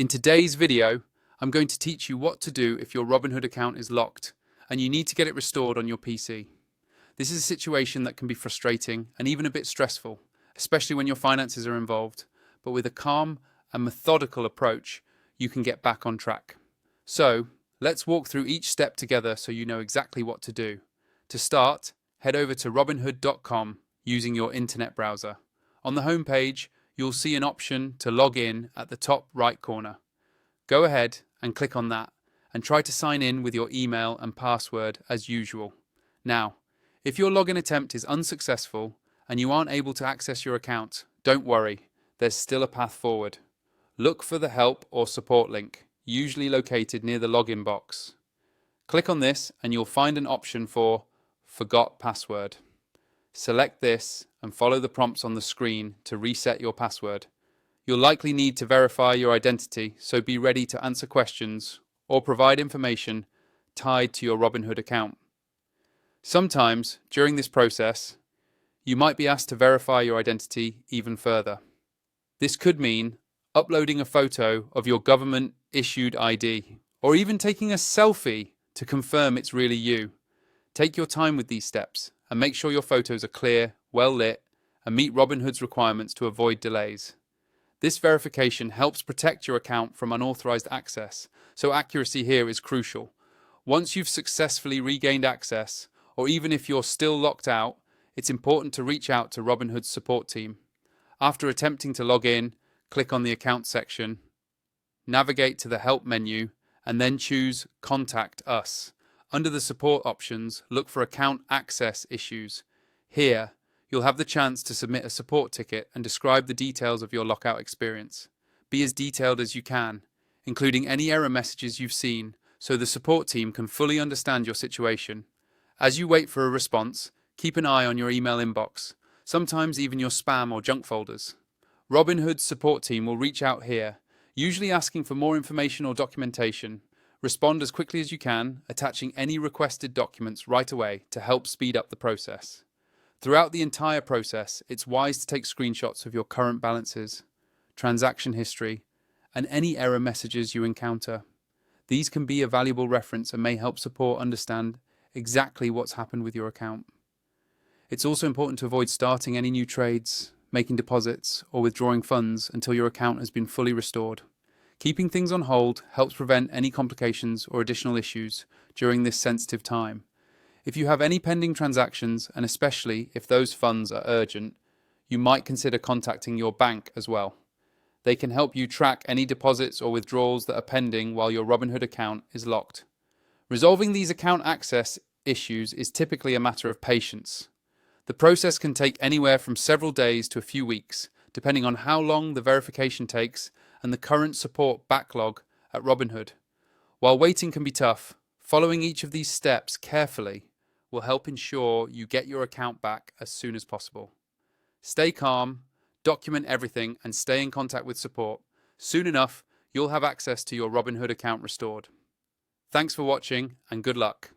In today's video, I'm going to teach you what to do if your Robinhood account is locked and you need to get it restored on your PC. This is a situation that can be frustrating and even a bit stressful, especially when your finances are involved, but with a calm and methodical approach, you can get back on track. So, let's walk through each step together so you know exactly what to do. To start, head over to robinhood.com using your internet browser. On the home page, you'll see an option to log in at the top right corner. Go ahead and click on that and try to sign in with your email and password as usual. Now, if your login attempt is unsuccessful and you aren't able to access your account, don't worry, there's still a path forward. Look for the help or support link, usually located near the login box. Click on this and you'll find an option for Forgot Password. Select this and follow the prompts on the screen to reset your password. You'll likely need to verify your identity, so be ready to answer questions or provide information tied to your Robinhood account. Sometimes, during this process, you might be asked to verify your identity even further. This could mean uploading a photo of your government-issued ID, or even taking a selfie to confirm it's really you. Take your time with these steps and make sure your photos are clear, well lit, and meet Robinhood's requirements to avoid delays. This verification helps protect your account from unauthorized access, so accuracy here is crucial. Once you've successfully regained access, or even if you're still locked out, it's important to reach out to Robinhood's support team. After attempting to log in, click on the Account section, navigate to the Help menu, and then choose Contact Us. Under the support options, look for Account Access Issues. Here, you'll have the chance to submit a support ticket and describe the details of your lockout experience. Be as detailed as you can, including any error messages you've seen, so the support team can fully understand your situation. As you wait for a response, keep an eye on your email inbox, sometimes even your spam or junk folders. Robinhood's support team will reach out here, usually asking for more information or documentation. Respond as quickly as you can, attaching any requested documents right away to help speed up the process. Throughout the entire process, it's wise to take screenshots of your current balances, transaction history, and any error messages you encounter. These can be a valuable reference and may help support understand exactly what's happened with your account. It's also important to avoid starting any new trades, making deposits, or withdrawing funds until your account has been fully restored. Keeping things on hold helps prevent any complications or additional issues during this sensitive time. If you have any pending transactions, and especially if those funds are urgent, you might consider contacting your bank as well. They can help you track any deposits or withdrawals that are pending while your Robinhood account is locked. Resolving these account access issues is typically a matter of patience. The process can take anywhere from several days to a few weeks, depending on how long the verification takes and the current support backlog at Robinhood. While waiting can be tough, following each of these steps carefully will help ensure you get your account back as soon as possible. Stay calm, document everything, and stay in contact with support. Soon enough, you'll have access to your Robinhood account restored. Thanks for watching and good luck.